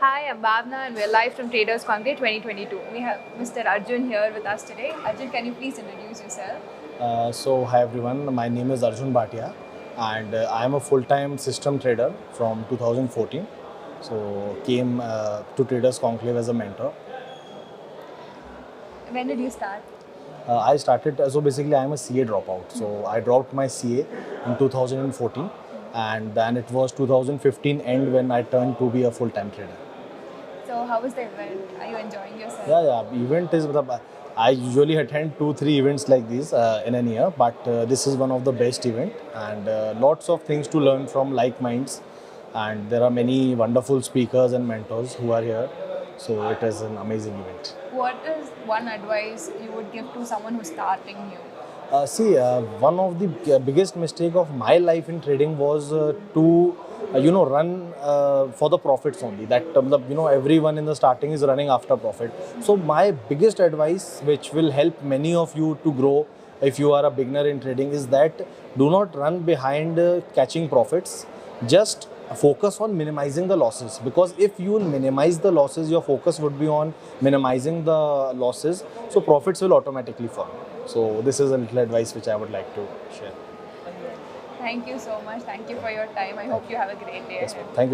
Hi, I'm Bhavna and we're live from Traders Conclave 2022. We have Mr. Arjun here with us today. Arjun, can you please introduce yourself? Hi everyone, my name is Arjun Bhatia and I am a full-time system trader from 2014. So came to Traders Conclave as a mentor. When did you start? I started, so basically I am a CA dropout. So I dropped my CA in 2014 and then it was 2015 end when I turned to be a full-time trader. So, how was the event? Are you enjoying yourself? Yeah. Event is, I usually attend 2-3 events like these in a year, but this is one of the best event and lots of things to learn from like minds. And there are many wonderful speakers and mentors who are here. So it is an amazing event. What is one advice you would give to someone who's starting new? One of the biggest mistake of my life in trading was to, run for the profits only. That everyone in the starting is running after profit. So my biggest advice, which will help many of you to grow if you are a beginner in trading, is that do not run behind catching profits. Just focus on minimizing the losses, because if you will minimize the losses, your focus would be on minimizing the losses, so profits will automatically follow. So this is a little advice which I would like to share. Thank you so much. Thank you for your time. I hope you have a great day ahead. Thank you so much.